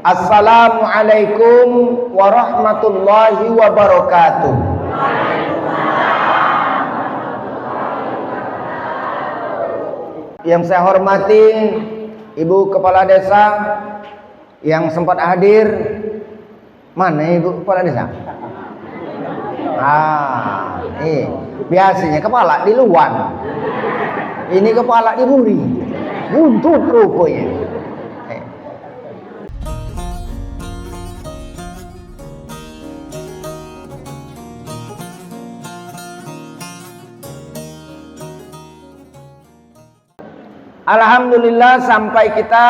Assalamualaikum warahmatullahi wabarakatuh. Yang saya hormati Ibu Kepala Desa yang sempat hadir. Mana Ibu Kepala Desa? Biasanya kepala di luar. Ini kepala di buri. Buntut rupanya. Alhamdulillah sampai kita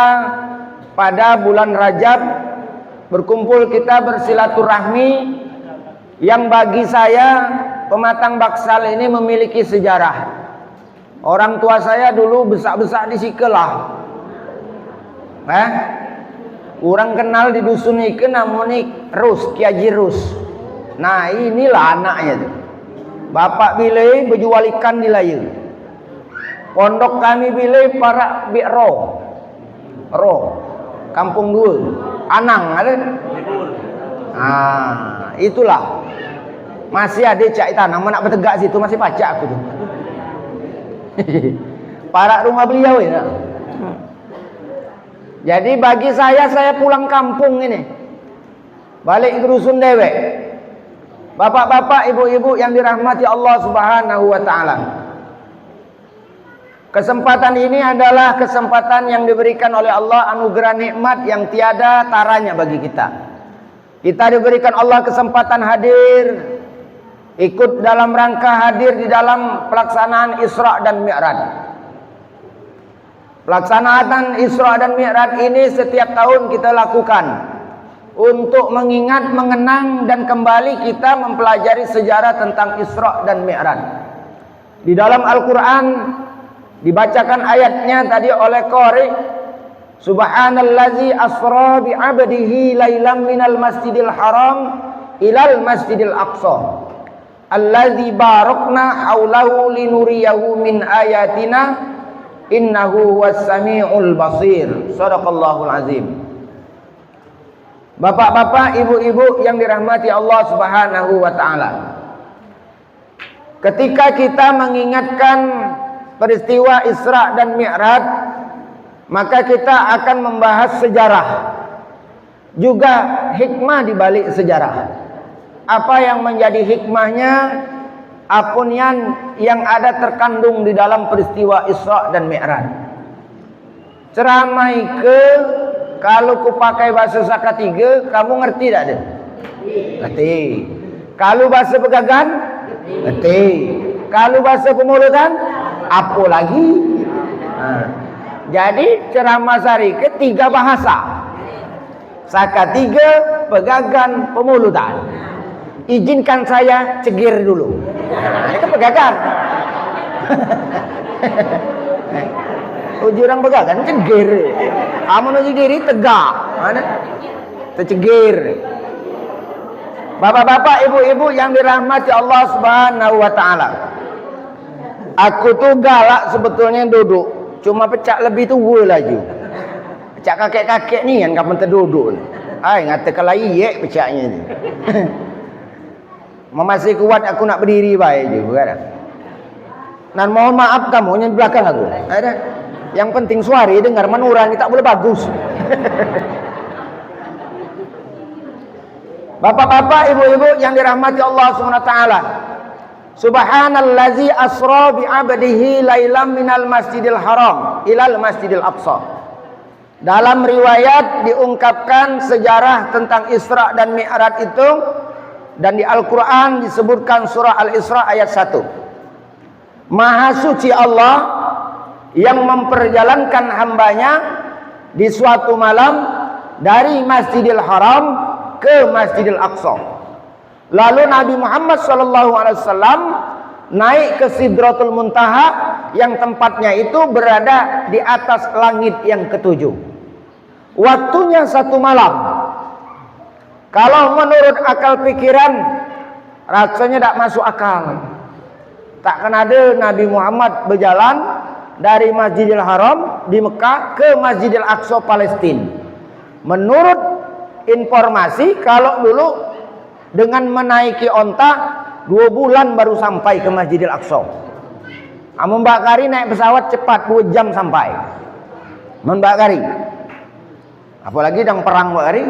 pada bulan Rajab berkumpul kita bersilaturahmi yang bagi saya pematang Baksal ini memiliki sejarah. Orang tua saya dulu besak-besak di Sikelah. Kurang kenal di dusun ini namun Rus, Kiaji Rus. Nah inilah anaknya tuh. Bapak bilai berjual ikan di layu. Pondok kami bilai para Biro, Kampung Dua, Anang ada. Itulah. Masih ada cak tanah, nak bertegak situ masih pacak aku tuh. Para rumah beliau ya. Jadi bagi saya pulang kampung ini. Balik ke dusun dewek. Bapak-bapak, ibu-ibu yang dirahmati Allah Subhanahu wa taala. Kesempatan ini adalah kesempatan yang diberikan oleh Allah, anugerah nikmat yang tiada taranya bagi kita. Kita diberikan Allah kesempatan hadir, ikut dalam rangka hadir di dalam pelaksanaan Isra dan Mi'raj. Pelaksanaan Isra dan Mi'raj ini setiap tahun kita lakukan untuk mengingat, mengenang dan kembali kita mempelajari sejarah tentang Isra dan Mi'raj. Di dalam Al-Quran dibacakan ayatnya tadi oleh Qori. Subhanallazi asra bi 'abdihi lailam minal masjidil haram ilal masjidil aqsa allazi barakna haulahu linuriyahu min ayatina innahu huwas samiul basir. Shadaqallahul azim. Bapak-bapak, ibu-ibu yang dirahmati Allah Subhanahu wa taala. Ketika kita mengingatkan peristiwa Isra dan Mi'raj, maka kita akan membahas sejarah, juga hikmah di balik sejarah. Apa yang menjadi hikmahnya, apun yang ada terkandung di dalam peristiwa Isra dan Mi'raj. Ceramai kalau ku pakai bahasa Saka 3, kamu ngerti tak ada? Ngerti. Kalau bahasa Pegagan, ngerti. Kalau bahasa Pemulutan, apa lagi? Jadi ceramah sehari ketiga bahasa. Saka 3, Pegagan, Pemulutan. Izinkan saya cegir dulu. Itu Pegagan. Jurang Pegagan cegir. Kamu nuju diri tegak. Mana? Tercegir. Bapak-bapak, ibu-ibu yang dirahmati Allah Subhanahu wa taala. Aku tuh galak sebetulnya duduk. Cuma pecak lebih tua lagi. Pecak kakek-kakek ni kan kapan terduduk. Ngata kalau iya pecaknya ni. Masih kuat aku nak berdiri baik juga kan. Dan mohon maaf kamu yang di belakang aku. Ada. Yang penting suara dengar manura ni tak boleh bagus. Bapak-bapak, ibu-ibu yang dirahmati Allah Subhanahu wa taala. Subhanallazi asra bi 'abdihi lailam minal masjidil haram ilal masjidil aqsa. Dalam riwayat diungkapkan sejarah tentang Isra dan Mi'raj itu, dan di Al-Quran disebutkan surah Al-Isra ayat 1. Maha suci Allah yang memperjalankan hambanya di suatu malam dari Masjidil Haram ke Masjidil Aqsa. Lalu Nabi Muhammad SAW naik ke Sidratul Muntaha yang tempatnya itu berada di atas langit yang ketujuh. Waktunya 1 malam. Kalau menurut akal pikiran rasanya tak masuk akal. Takkan ada Nabi Muhammad berjalan dari Masjidil Haram di Mekah ke Masjidil Aqsa Palestina. Menurut informasi kalau dulu dengan menaiki onta 2 bulan baru sampai ke Masjidil Aqsa. Amun Mbak Kari naik pesawat cepat 2 jam sampai. Mbak Kari. Apalagi sedang perang Mbak Kari,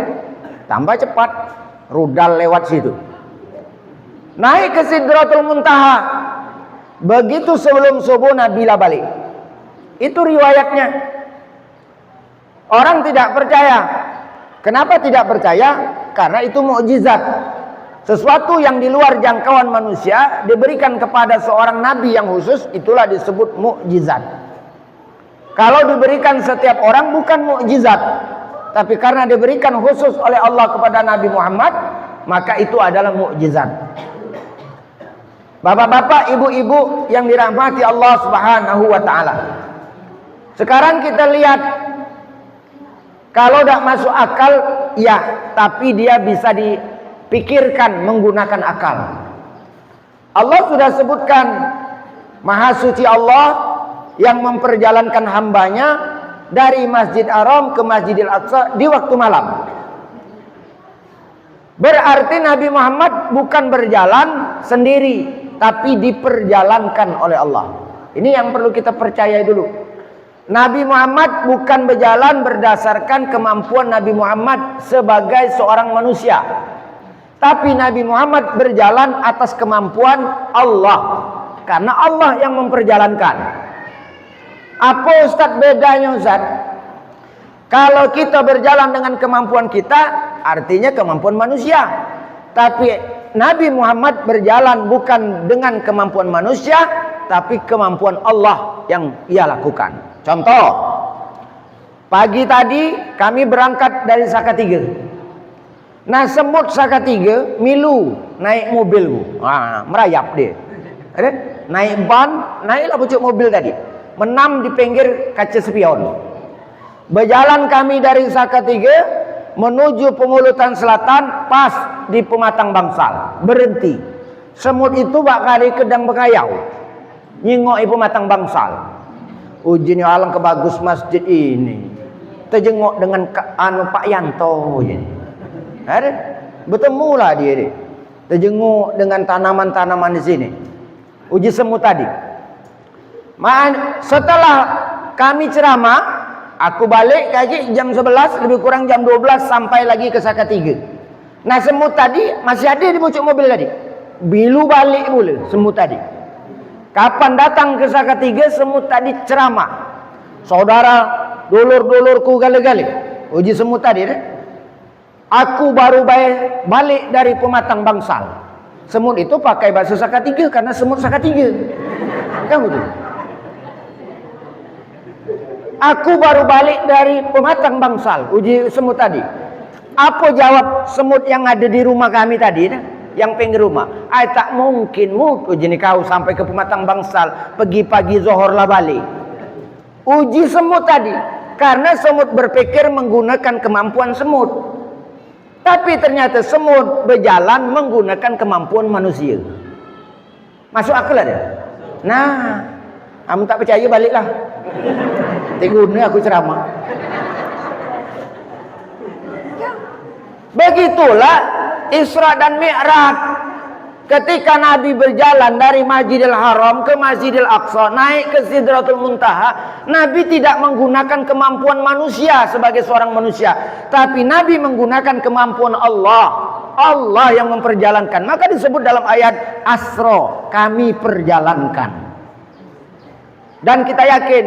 tambah cepat, rudal lewat situ. Naik ke Sidratul Muntaha. Begitu sebelum subuh Nabilah balik. Itu riwayatnya. Orang tidak percaya. Kenapa tidak percaya? Karena itu mukjizat. Sesuatu yang di luar jangkauan manusia diberikan kepada seorang nabi yang khusus, itulah disebut mukjizat. Kalau diberikan setiap orang bukan mukjizat, tapi karena diberikan khusus oleh Allah kepada Nabi Muhammad, maka itu adalah mukjizat. Bapak-bapak, ibu-ibu yang dirahmati Allah Subhanahu wa taala. Sekarang kita lihat, kalau tidak masuk akal, ya, tapi dia bisa dipikirkan menggunakan akal. Allah sudah sebutkan, Maha Suci Allah yang memperjalankan hambanya dari Masjid Haram ke Masjidil Aqsa di waktu malam. Berarti Nabi Muhammad bukan berjalan sendiri, tapi diperjalankan oleh Allah. Ini yang perlu kita percaya dulu. Nabi Muhammad bukan berjalan berdasarkan kemampuan Nabi Muhammad sebagai seorang manusia, tapi Nabi Muhammad berjalan atas kemampuan Allah, karena Allah yang memperjalankan. Apa Ustaz bedanya Ustaz? Kalau kita berjalan dengan kemampuan kita, artinya kemampuan manusia. Tapi Nabi Muhammad berjalan bukan dengan kemampuan manusia, tapi kemampuan Allah yang ia lakukan. Contoh, pagi tadi kami berangkat dari Salatiga. Nah, semut Salatiga milu naik mobil, merayap dia. Naik ban, naiklah pucuk mobil tadi, menam di pinggir kaca spion. Berjalan kami dari Salatiga menuju Pemulutan Selatan, pas di Pematang Bangsal, berhenti. Semut itu bakal kedang berkayau, nyingok Pematang Bangsal. Ujinya alang kebagus masjid ini, terjenguk dengan Pak Yanto ini. Bertemulah dia, terjenguk dengan tanaman-tanaman di sini. Uji semut tadi. Setelah kami ceramah, aku balik lagi jam 11, lebih kurang jam 12 sampai lagi ke Salatiga. Nah, semut tadi masih ada di pucuk mobil tadi. Bilu balik pula semut tadi. Kapan datang ke Salatiga, semut tadi ceramah. Saudara, dulur-dulurku gale-gale. Uji semut tadi. Aku baru balik dari Pematang Bangsal. Semut itu pakai bahasa Salatiga karena semut Salatiga. Kan betul? Aku baru balik dari Pematang Bangsal. Uji semut tadi. Apa jawab semut yang ada di rumah kami tadi? Yang pinggir rumah, tak mungkin uji kau sampai ke Pematang Bangsal, pergi pagi zohor lah balik. Uji semut tadi, karena semut berpikir menggunakan kemampuan semut, tapi ternyata semut berjalan menggunakan kemampuan manusia. Masuk akal ada? Nah, kamu tak percaya baliklah. Tiguna aku ceramah. Begitulah Isra dan Mi'raj. Ketika Nabi berjalan dari Masjidil Haram ke Masjidil Aqsa, naik ke Sidratul Muntaha, Nabi tidak menggunakan kemampuan manusia sebagai seorang manusia, tapi Nabi menggunakan kemampuan Allah. Allah yang memperjalankan. Maka disebut dalam ayat Asra, kami perjalankan. Dan kita yakin,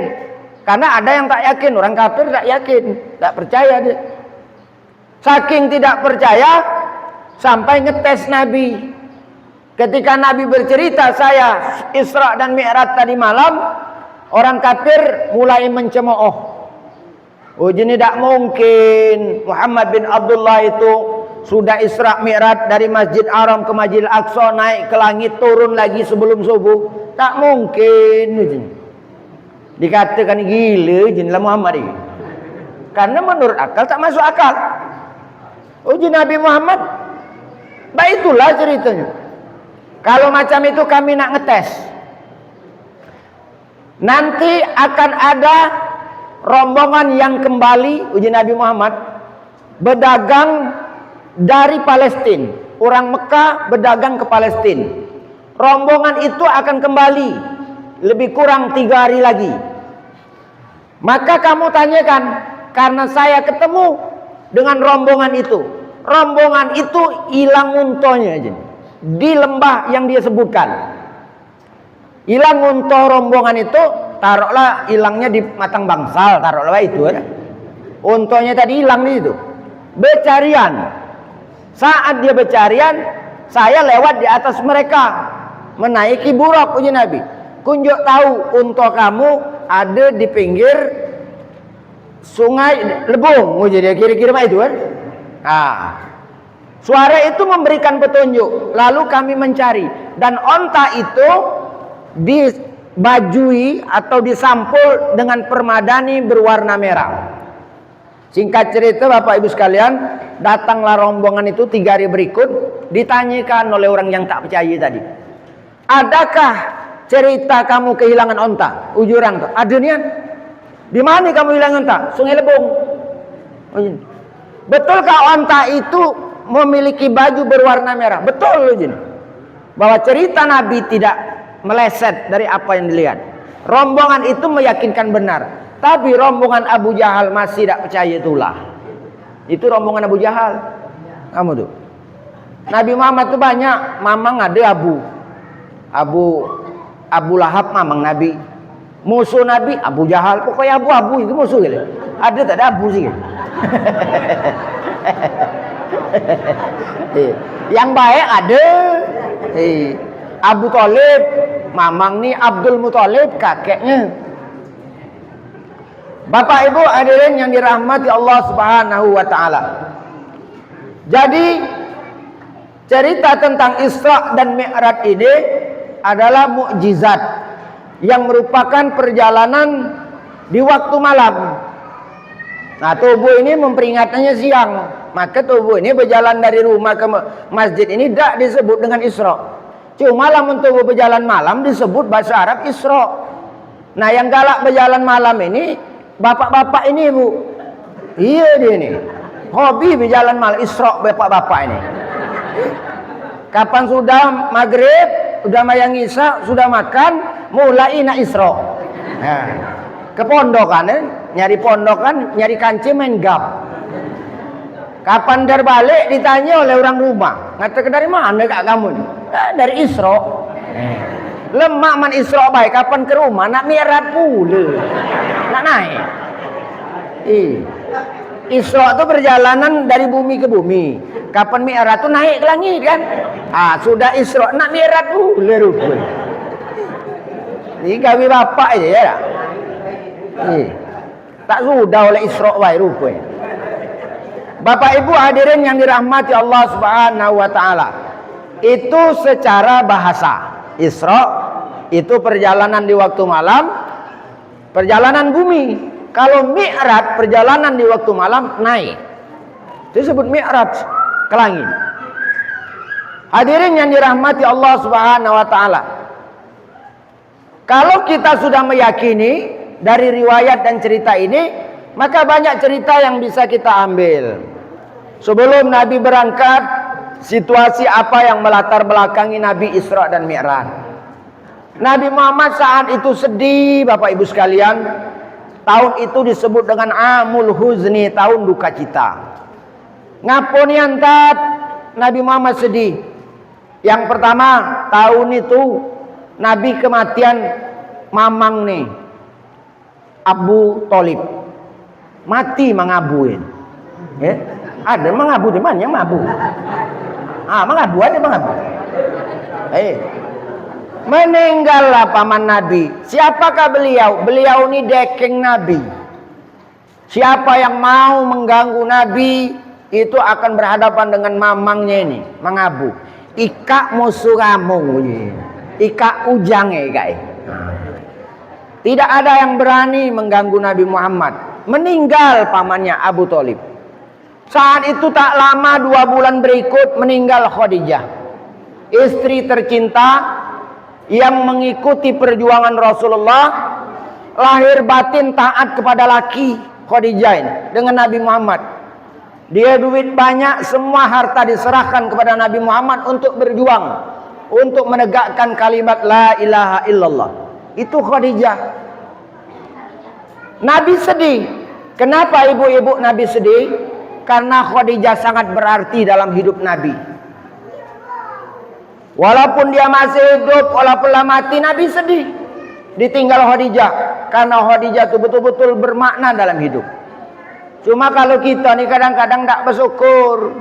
karena ada yang tak yakin, orang kafir tak yakin, tak percaya dia. Saking tidak percaya sampai ngetes Nabi. Ketika Nabi bercerita saya Isra dan Mi'raj tadi malam, orang kafir mulai mencemooh. Ini tidak mungkin Muhammad bin Abdullah itu sudah Isra Mi'raj dari Masjid Haram ke Masjidil Aqsa, naik ke langit, turun lagi sebelum subuh. Tak mungkin. Dikatakan gila jinilah Muhammad ini. Karena menurut akal tak masuk akal. Uji Nabi Muhammad, baiklah ceritanya. Kalau macam itu kami nak ngetes. Nanti akan ada rombongan yang kembali, uji Nabi Muhammad, berdagang dari Palestina. Orang Mekah berdagang ke Palestina. Rombongan itu akan kembali lebih kurang 3 hari lagi. Maka kamu tanyakan, karena saya ketemu dengan rombongan itu. Rombongan itu hilang untonya aja di lembah yang dia sebutkan. Hilang unta rombongan itu, taruhlah hilangnya di Matang Bangsal, taruhlah itu. Untonya tadi hilang di situ. Becarian. Saat dia becarian, saya lewat di atas mereka, menaiki buruk, uji Nabi. Kunjuk tahu unta kamu ada di pinggir sungai Lebung, uji dia kira-kira itu kan. Suara itu memberikan petunjuk. Lalu kami mencari, dan onta itu dibajui atau disampul dengan permadani berwarna merah. Singkat cerita Bapak Ibu sekalian, datanglah rombongan itu 3 hari berikut. Ditanyakan oleh orang yang tak percaya tadi, adakah cerita kamu kehilangan onta? Ujurang tuh, ada nian. Di mana kamu hilang onta? Sungai Lebung. Betulkah onta itu memiliki baju berwarna merah? Betul, bahwa cerita Nabi tidak meleset dari apa yang dilihat. Rombongan itu meyakinkan benar. Tapi rombongan Abu Jahal masih tidak percaya itulah. Itu rombongan Abu Jahal. Kamu tuh. Nabi Muhammad itu banyak. Mamang ada Abu Lahab mamang Nabi. Musuh Nabi Abu Jahal. Pokoknya abu-abu itu musuh gitu. Ada tak ada abu sih. Yang baik ada. Abu Thalib mamang nih Abdul Muthalib kakeknya. Bapak Ibu hadirin yang dirahmati Allah Subhanahu wa taala. Jadi cerita tentang Isra dan Mi'raj ini adalah mukjizat yang merupakan perjalanan di waktu malam. Nah, tubuh ini memperingatnya siang. Maka tubuh ini berjalan dari rumah ke masjid ini tidak disebut dengan Isra. Cuma lamun tubuh berjalan malam disebut bahasa Arab Isra. Nah, yang galak berjalan malam ini bapak-bapak ini, Bu. Iya dia ini. Hobi berjalan malam Isra bapak-bapak ini. Kapan sudah maghrib, sudah mayang isya, sudah makan, mulai nak Isra. Nah, ke pondokan, nyari pondokan, nyari kancing main gap. Kapan dar balik ditanya oleh orang rumah. Ngata dari mana kak kamu? Dari Isra. Lemak man Isra baik. Kapan ke rumah? Nak Mi'raj pula. Nak naik. Isra itu perjalanan dari bumi ke bumi. Kapan Mi'raj itu naik ke langit kan? Sudah Isra. Nak Mi'raj pula rupanya. Ini gawe bapak aja ya. Tak sudah oleh Isra baik rupanya. Bapak Ibu hadirin yang dirahmati Allah Subhanahu wa taala. Itu secara bahasa. Isra itu perjalanan di waktu malam, perjalanan bumi. Kalau Mi'raj perjalanan di waktu malam naik. Itu disebut Mi'raj ke langit. Hadirin yang dirahmati Allah Subhanahu wa taala. Kalau kita sudah meyakini dari riwayat dan cerita ini, maka banyak cerita yang bisa kita ambil. Sebelum Nabi berangkat, situasi apa yang melatar belakangi Nabi Isra dan Mi'raj. Nabi Muhammad saat itu sedih, Bapak Ibu sekalian. Tahun itu disebut dengan Amul Huzni, tahun duka cita. Ngapun yantat Nabi Muhammad sedih? Yang pertama, tahun itu Nabi kematian mamang nih, Abu Thalib. Mati mengabuin. Ada mengabu di mana yang mabu? Mengabu ada mengabu. Meninggallah paman Nabi. Siapakah beliau? Beliau ini dekeng Nabi. Siapa yang mau mengganggu Nabi itu akan berhadapan dengan mamangnya ini, mengabu. Ika musuh kamu, ika ujang guys. Tidak ada yang berani mengganggu Nabi Muhammad. Meninggal pamannya Abu Thalib. Saat itu tak lama 2 bulan berikut meninggal Khadijah, istri tercinta yang mengikuti perjuangan Rasulullah, lahir batin taat kepada laki Khadijah ini, dengan Nabi Muhammad. Dia duit banyak, semua harta diserahkan kepada Nabi Muhammad untuk berjuang, untuk menegakkan kalimat la ilaha illallah. Itu Khadijah. Nabi sedih. Kenapa ibu-ibu Nabi sedih? Karena Khadijah sangat berarti dalam hidup Nabi. Walaupun dia masih hidup, walaupun lah mati, Nabi sedih ditinggal Khadijah. Karena Khadijah itu betul-betul bermakna dalam hidup. Cuma kalau kita nih kadang-kadang tak bersyukur.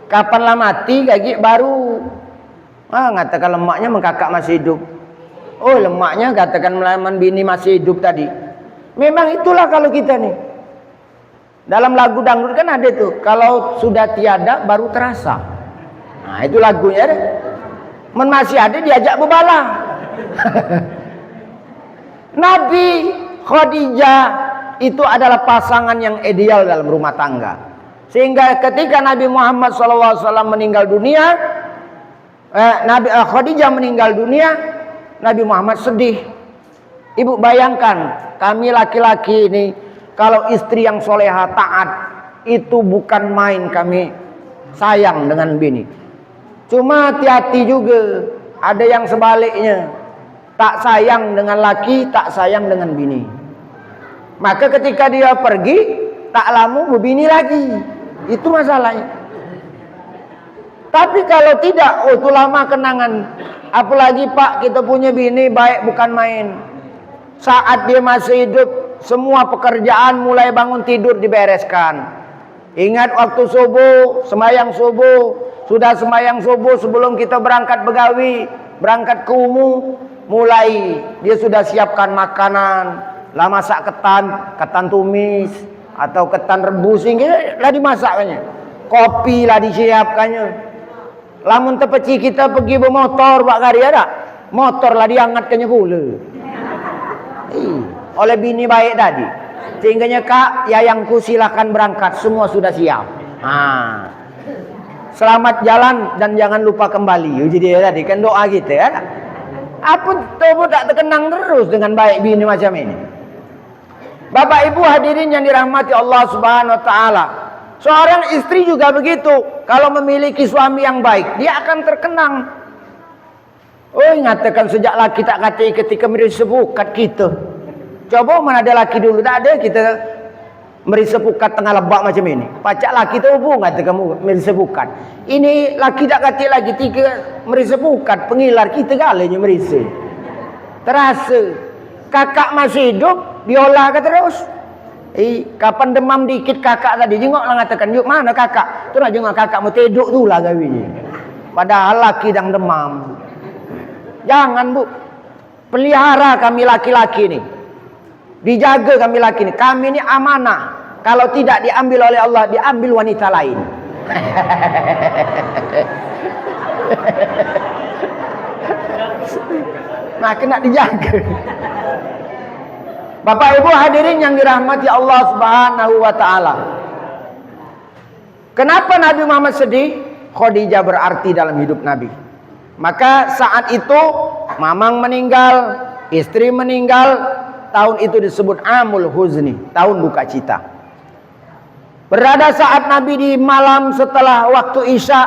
Kapanlah mati gaji baru. Ngatakan lemaknya mengkakak masih hidup. Oh, lemaknya katakan melaman bini masih hidup tadi. Memang itulah kalau kita nih. Dalam lagu dangdut kan ada tuh, kalau sudah tiada baru terasa. Nah, itu lagunya deh. Men masih ada diajak bebala. Nabi Khadijah itu adalah pasangan yang ideal dalam rumah tangga. Sehingga ketika Nabi Muhammad SAW meninggal dunia, Khadijah meninggal dunia, Nabi Muhammad sedih. Ibu bayangkan, kami laki-laki ini, kalau istri yang soleha taat, itu bukan main kami sayang dengan bini. Cuma hati-hati juga, ada yang sebaliknya. Tak sayang dengan laki, tak sayang dengan bini. Maka ketika dia pergi, tak lama berbini lagi. Itu masalahnya. Tapi kalau tidak, oh itu lama kenangan. Apalagi Pak, kita punya bini baik bukan main. Saat dia masih hidup, semua pekerjaan mulai bangun tidur dibereskan. Ingat waktu subuh, sembahyang subuh. Sudah sembahyang subuh sebelum kita berangkat begawi, berangkat ke umum, mulai dia sudah siapkan makanan, lah masak ketan tumis atau ketan rebus, lah dimasakkannya. Kopi lah disiapkannya. Lamun tepeci kita pergi bermotor, Pak Kari ada, motor lah diangkatkannya pula. Oleh bini baik tadi. Sehingganya Kak, yayangku silakan berangkat, semua sudah siap. Selamat jalan dan jangan lupa kembali. Jadi tadi kan doa kita ya. Apa tuh tak terkenang terus dengan baik bini macam ini. Bapak Ibu hadirin yang dirahmati Allah Subhanahu wa taala. Seorang istri juga begitu. Kalau memiliki suami yang baik, dia akan terkenang. Oh, ngatakan sejak laki tak kata ketika merisepukat kita. Coba mana ada laki dulu tak ada kita merisepukat tengah lebak macam ini. Pacak laki tu hubung kata kamu merisepukat. Ini laki tak kata lagi tiga merisepukat pengilar kita galanya merise. Terasa kakak masih hidup diolah ke terus. Kapan demam dikit kakak tadi jengoklah ngatakan, yuk mana kakak? Tu nak jengok kakak mau tidur tu lah gawinya. Padahal laki yang demam. Jangan Bu, pelihara kami laki-laki ni. Dijaga kami laki ni. Kami ni amanah. Kalau tidak diambil oleh Allah, diambil wanita lain. Nah, kena dijaga. Bapak Ibu hadirin yang dirahmati Allah Subhanahu wa taala. Kenapa Nabi Muhammad sedih? Khadijah berarti dalam hidup Nabi. Maka saat itu mamang meninggal, istri meninggal, tahun itu disebut Amul Huzni, tahun duka cita. Berada saat Nabi di malam setelah waktu Isya,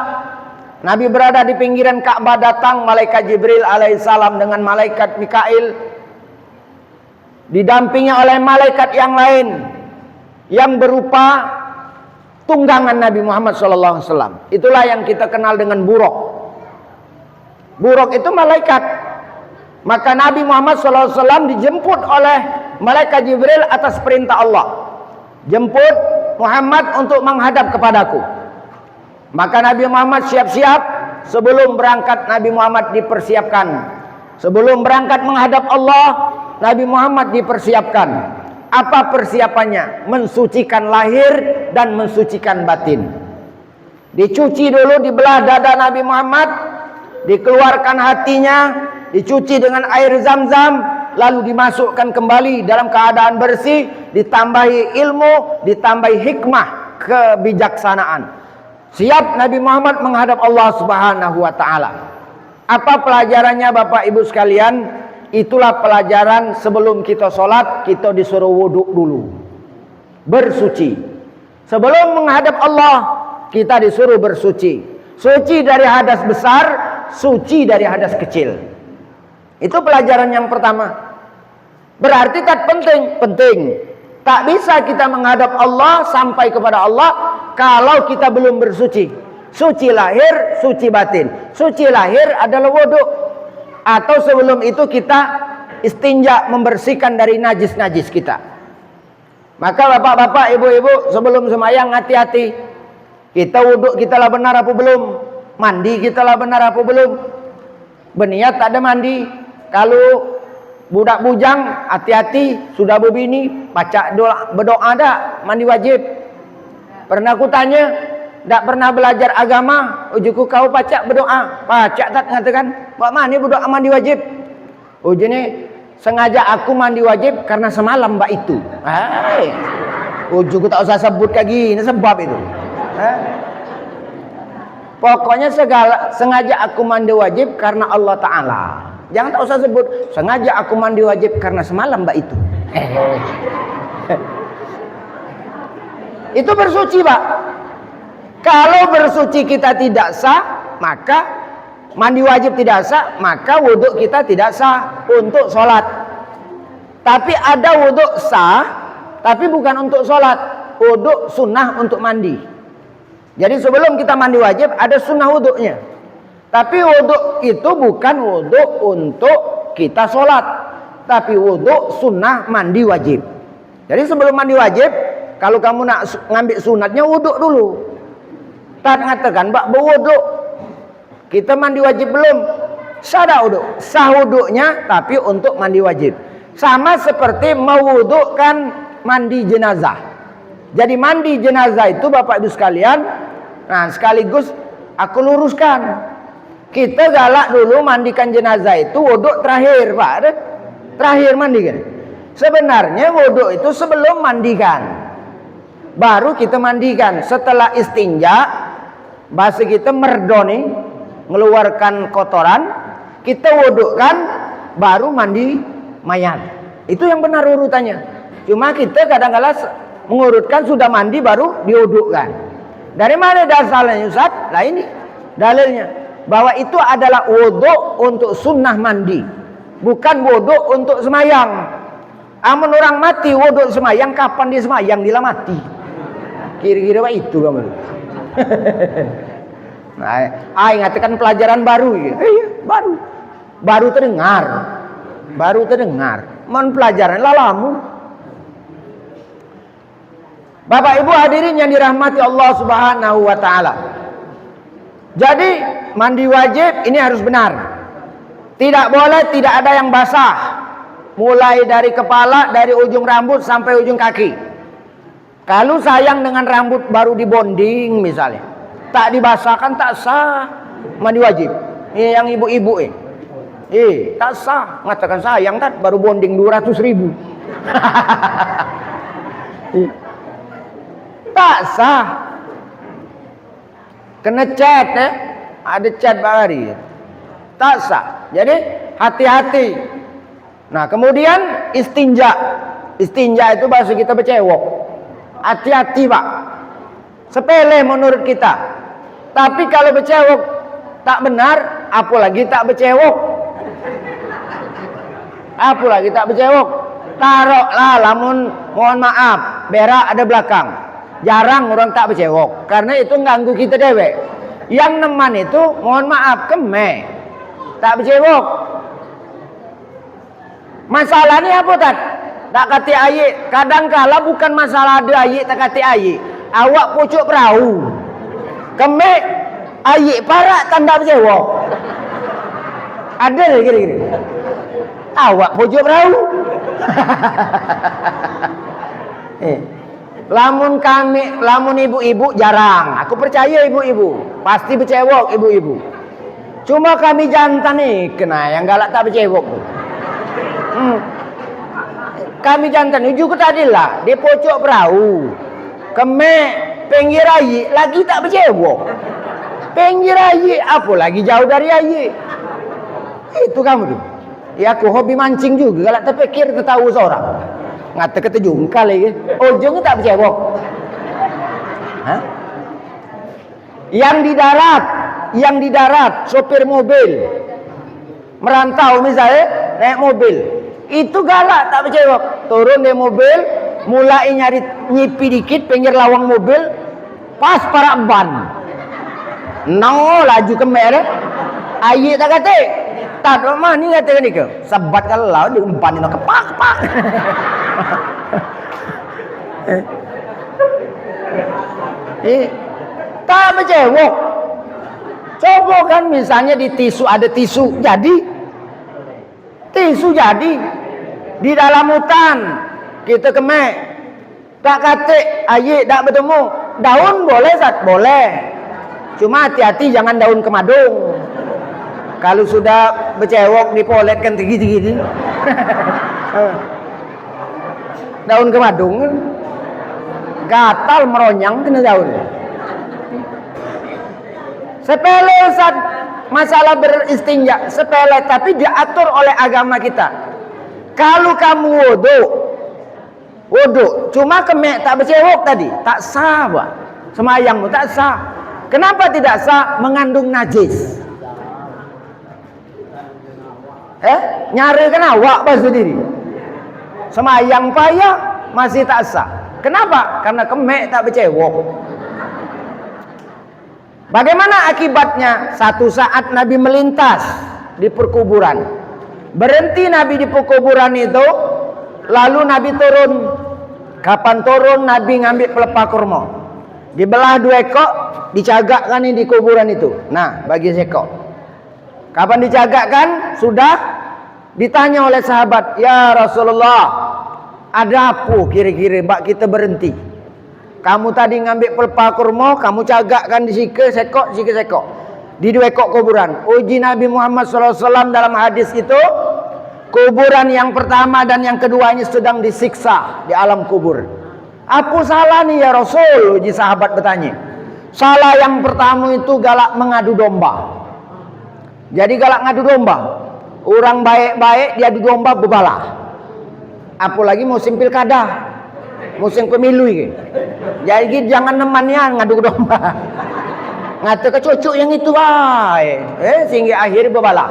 Nabi berada di pinggiran Ka'bah, datang malaikat Jibril alaihissalam dengan malaikat Mikail, didampingi oleh malaikat yang lain yang berupa tunggangan Nabi Muhammad SAW. Itulah yang kita kenal dengan buruk. Buruk itu malaikat. Maka Nabi Muhammad SAW dijemput oleh malaikat Jibril atas perintah Allah. Jemput Muhammad untuk menghadap kepadaku. Maka Nabi Muhammad siap-siap. Sebelum berangkat Nabi Muhammad dipersiapkan. Sebelum berangkat menghadap Allah, Nabi Muhammad dipersiapkan. Apa persiapannya? Mensucikan lahir dan mensucikan batin. Dicuci dulu, dibelah dada Nabi Muhammad, dikeluarkan hatinya, dicuci dengan air zam-zam, lalu dimasukkan kembali dalam keadaan bersih, ditambahi ilmu, ditambahi hikmah, kebijaksanaan. Siap Nabi Muhammad menghadap Allah Subhanahu wa taala. Apa pelajarannya Bapak Ibu sekalian? Itulah pelajaran sebelum kita sholat, kita disuruh wudhu dulu, bersuci. Sebelum menghadap Allah, kita disuruh bersuci. Suci dari hadas besar, suci dari hadas kecil. Itu pelajaran yang pertama. Berarti tak penting. Penting. Tak bisa kita menghadap Allah sampai kepada Allah kalau kita belum bersuci. Suci lahir, suci batin. Suci lahir adalah wudu. Atau sebelum itu kita istinja, membersihkan dari najis-najis kita. Maka bapak-bapak, ibu-ibu, sebelum sembahyang hati-hati. Kita wuduk kita lah benar apa belum? Mandi kita lah benar apa belum? Berniat tak ada mandi. Kalau budak bujang, hati-hati, sudah berbini, baca doa, berdoa dah, mandi wajib. Pernah aku tanya, tak pernah belajar agama, ujuku kau baca berdoa, baca tak mengatakan, Pak mana berdoa mandi wajib? Uji ni, sengaja aku mandi wajib karena semalam mbak itu. Hai, ujuku tak usah sebut lagi, ini sebab itu. Pokoknya sengaja aku mandi wajib karena Allah Ta'ala. Jangan tak usah sebut sengaja aku mandi wajib karena semalam mbak itu. Itu bersuci, Pak. Kalau bersuci kita tidak sah, maka mandi wajib tidak sah, maka wuduk kita tidak sah untuk sholat. Tapi ada wuduk sah, tapi bukan untuk sholat. Wuduk sunnah untuk mandi. Jadi sebelum kita mandi wajib ada sunnah wuduknya. Tapi wuduk itu bukan wuduk untuk kita sholat, tapi wuduk sunnah mandi wajib. Jadi sebelum mandi wajib, kalau kamu nak ngambil sunatnya wuduk dulu. Tak mengatakan bak berwuduk. Kita mandi wajib belum? Sah dah wuduk. Sah wuduknya tapi untuk mandi wajib. Sama seperti mewudukkan mandi jenazah. Jadi mandi jenazah itu Bapak Ibu sekalian, nah sekaligus aku luruskan. Kita galak dulu mandikan jenazah itu wuduk terakhir, Pak. Terakhir mandikan. Sebenarnya wuduk itu sebelum mandikan. Baru kita mandikan. Setelah istinja, bahasa kita merdoni, mengeluarkan kotoran, kita wudukkan, baru mandi mayat. Itu yang benar urutannya. Cuma kita kadang-kadang mengurutkan sudah mandi baru diwudukkan. Dari mana dasarnya Ustaz? Nah ini dalilnya. Bahwa itu adalah wuduk untuk sunnah mandi, bukan wuduk untuk semayang. Amun orang mati wuduk semayang, kapan dia semayang? Dia mati. Kira-kira itu kamu. Nah, ingatkan pelajaran baru. Baru terdengar. Mon pelajaran lalamu. Bapak Ibu hadirin yang dirahmati Allah Subhanahu wa taala. Jadi mandi wajib ini harus benar. Tidak boleh tidak ada yang basah. Mulai dari kepala, dari ujung rambut sampai ujung kaki. Kalau sayang dengan rambut baru dibonding misalnya, tak dibasahkan tak sah mandi wajib. Ini yang ibu-ibu tak sah. Mengatakan sayang kan baru bonding 200.000. Tak sah. Kena cat ada cat bahari. Tak sah. Jadi hati-hati. Nah kemudian istinja. Istinja itu bahasa kita bercewok. Hati-hati Pak. Sepele menurut kita. Tapi kalau bercewok tak benar, apalagi tak bercewok. Apalagi tak bercewok. Taruhlah lamun mohon maaf, berak ada belakang. Jarang orang tak bercewok karena itu ganggu kita dewek. Yang neman itu mohon maaf keme tak bercewok. Masalahnya apa tak? Tak kati ayi. Kadang kala bukan masalah ada ayi tak kati ayi. Awak pucuk perahu. Keme ayi parak tanda bercewok. Ada lagi kira-kira. Awak pucuk perahu. Lamun ibu-ibu jarang. Aku percaya ibu-ibu pasti bercewok ibu-ibu. Cuma kami jantan nih kena yang galak tak bercewok tuh. Kami jantan juga tadi lah di pojok perahu. Keme pinggir ayi lagi tak bercewok. Pinggir ayi apa lagi jauh dari ayi. Itu kamu tuh. Ya aku hobi mancing juga galak terpikir tahu seorang. Ngata kata jungkal lagi. Ujung tak bercewok. Hah? Yang di darat, sopir mobil merantau misalnya naik mobil, itu galak tak bercewok, turun dari mobil, mulai nyari nyipi dikit pinggir lawang mobil, pas para ban, laju ke merah, ayi tak kata, tak rumah ni kata ni ke, sebat kalau di umpan ni kepak. Tak bercewok. Coba kan misalnya di tisu ada tisu jadi di dalam hutan kita kemek tak kate ayi tak bertemu daun boleh Zat? Boleh, cuma hati-hati jangan daun kemadung. Kalau sudah bercewok dipolet kan tinggi daun kemadung gatal meronyang kena daun. Sepele Ustaz, masalah beristinja sepele, tapi diatur oleh agama kita. Kalau kamu wudu, cuma kemek tak bercewok tadi, tak sah, Pak. Semayangmu tak sah. Kenapa tidak sah? Mengandung najis. Nyari kena awak pas sendiri. Semayang payah masih tak sah. Kenapa? Karena kemek tak bercewok. Bagaimana akibatnya? Satu saat Nabi melintas di perkuburan. Berhenti Nabi di perkuburan itu, lalu Nabi turun. Kapan turun? Nabi ngambil pelepah kurma, dibelah 2 ekor, dicagakkan di kuburan itu. Nah, bagi sekok. Kapan dicagakkan? Sudah ditanya oleh sahabat, "Ya Rasulullah, ada apa kira-kira mbak kita berhenti? Kamu tadi ngambil pelepah kurma, kamu cagakkan di sike sekok. Di 2 ekor kuburan." Uji Nabi Muhammad SAW dalam hadis itu, kuburan yang pertama dan yang kedua ini sedang disiksa di alam kubur. Apa salah nih ya Rasul? Uji sahabat bertanya. Salah yang pertama itu galak mengadu domba. Jadi galak ngadu domba. Orang baik-baik diadu domba bebalah. Apalagi musim pilkada, musim pemilu ini. Jadi jangan nemannya ngadu domba. Ngata ke cucu yang itu sehingga akhir berbala.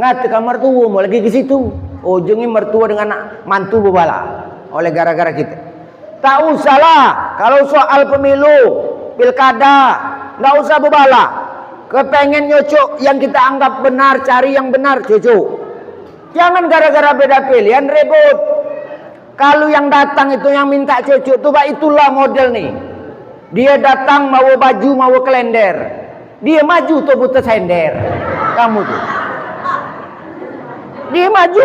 Ngata ke mertua mau lagi ke situ. Ujungnya mertua dengan mantu berbala. Oleh gara-gara kita. Tak usahlah kalau soal pemilu, pilkada, nggak usah berbala. Kepengen nyocok yang kita anggap benar, cari yang benar, cucu. Jangan gara-gara beda pilihan ribut. Kalau yang datang itu yang minta cucu tuh, itulah model nih. Dia datang mau baju, mau kelender. Dia maju tuh butuh sender. Kamu tuh. Dia maju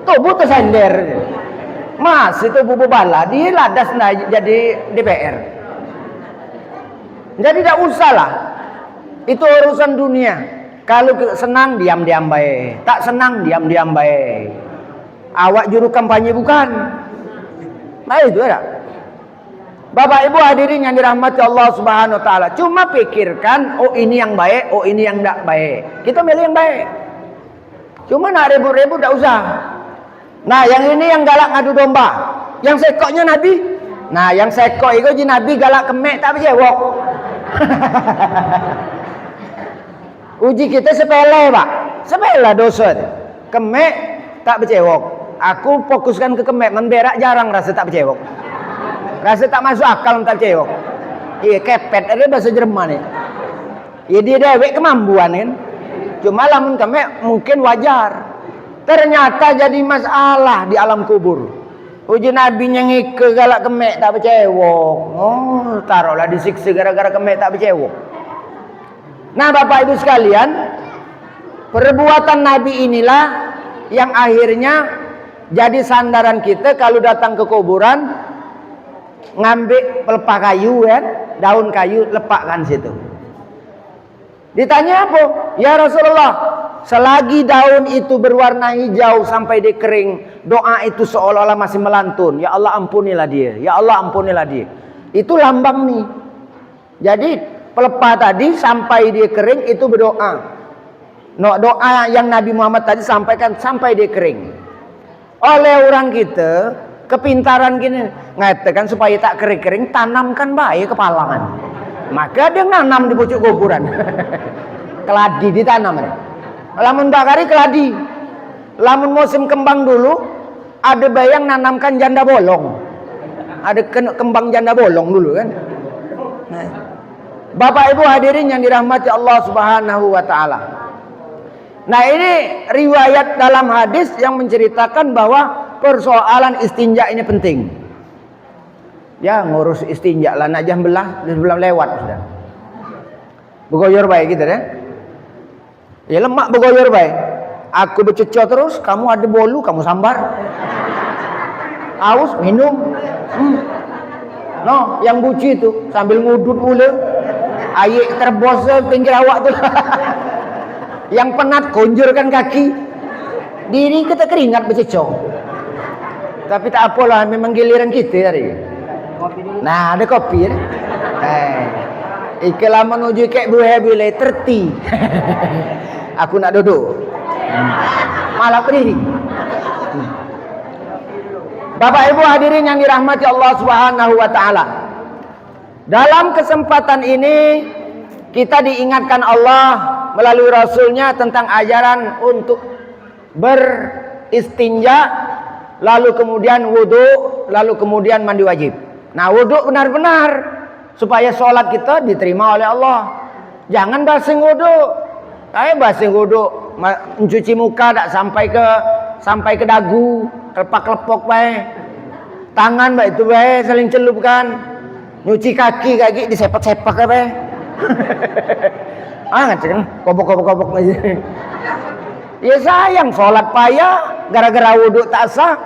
tuh butuh sender. Mas itu bubu bala, dia ladas jadi DPR. Jadi tidak usahlah. Itu urusan dunia. Kalau senang diam-diam baik, tak senang diam-diam baik. Awak juru kampanye bukan? Nah itu ya. Bapak Ibu hadirin yang dirahmati Allah Subhanahu wa taala. Cuma pikirkan, oh ini yang baik, oh ini yang tidak baik. Kita milih yang baik. Cuma nak ribut-ribut tidak usah. Nah, yang ini yang galak ngadu domba. Yang sekoknya Nabi. Nah, yang sekok itu Nabi galak kemek tak bercewok. Uji kita sepele, Pak. Sepele dosa. Kemek tak bercewok. Aku fokuskan ke kemek, memberak jarang rasa tak bercewok. Rasa tak masuk akal tak bercewok. Iya, kepet ada bahasa Jerman ni. Iya, dia dewek kemampuan kan. Cuma lamun kemek mungkin wajar. Ternyata jadi masalah di alam kubur. Uji Nabi nyengik ke galak kemek tak bercewok. Oh, taruhlah disiksa gara-gara kemek tak bercewok. Nah, Bapak Ibu sekalian, perbuatan Nabi inilah yang akhirnya jadi sandaran kita kalau datang ke kuburan, ngambil pelepah kayu kan, daun kayu lepakkan situ. Ditanya apa? Ya Rasulullah, selagi daun itu berwarna hijau sampai dia kering, doa itu seolah-olah masih melantun. Ya Allah ampunilah dia. Ya Allah ampunilah dia. Itu lambang nih. Jadi pelepah tadi sampai dia kering itu berdoa. No, doa yang Nabi Muhammad tadi sampaikan sampai dia kering. Oleh orang kita, kepintaran gini ngatakan supaya tak kering-kering tanamkan bayi kepalangan. Maka dia nanam di pucuk kuburan. Keladi ditanam. Lamun bakari keladi. Lamun musim kembang dulu ada bayang nanamkan janda bolong. Ada kembang janda bolong dulu kan. Nah, Bapak Ibu hadirin yang dirahmati Allah Subhanahu wa taala. Nah, ini riwayat dalam hadis yang menceritakan bahwa persoalan istinja ini penting. Ya, ngurus istinja lah nak jam belah lewat sudah. Begoyor baik gitu deh. Ya lemak begoyor baik. Aku bercucuk terus, kamu ada bolu, kamu sambar. Aus minum. No, yang buci itu sambil ngudut mula. Air terbos pinggir awak tu. Yang penat konjurkan kaki. Diri kita keringat bercucuk. Tapi tak apalah, memang giliran kita hari. Nah, ada kopi ya. Ikalah menuju kek buah bila terti. Aku nak duduk. Malah berdiri. Bapak Ibu hadirin yang dirahmati Allah Subhanahu wa taala. Dalam kesempatan ini kita diingatkan Allah melalui Rasulnya tentang ajaran untuk beristinja, lalu kemudian wudu, lalu kemudian mandi wajib. Nah, wudu benar-benar supaya sholat kita diterima oleh Allah. Jangan basing wudu. Basing wudu, mencuci muka tak sampai ke dagu, kelepak-kelepok baik. Tangan baik itu baik saling celupkan. Nyuci kaki disepak-sepak baik. Ngaceng kobok aja. Ya sayang sholat payah gara-gara wudu tak sah,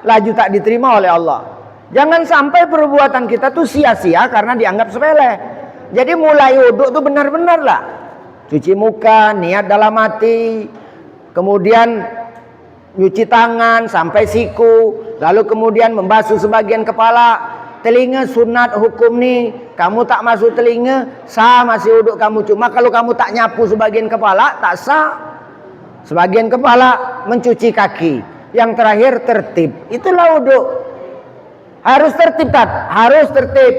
laju tak diterima oleh Allah. Jangan sampai perbuatan kita tuh sia-sia karena dianggap sepele. Jadi mulai wudu tuh benar-benar lah. Cuci muka, niat dalam hati, kemudian nyuci tangan sampai siku, lalu kemudian membasuh sebagian kepala. Telinga sunat hukum nih, kamu tak masuk telinga, sah masih wudu kamu. Cuma kalau kamu tak nyapu sebagian kepala, tak sah. Sebagian kepala mencuci kaki. Yang terakhir tertib. Itulah wudu. Harus tertib tak? Harus tertib.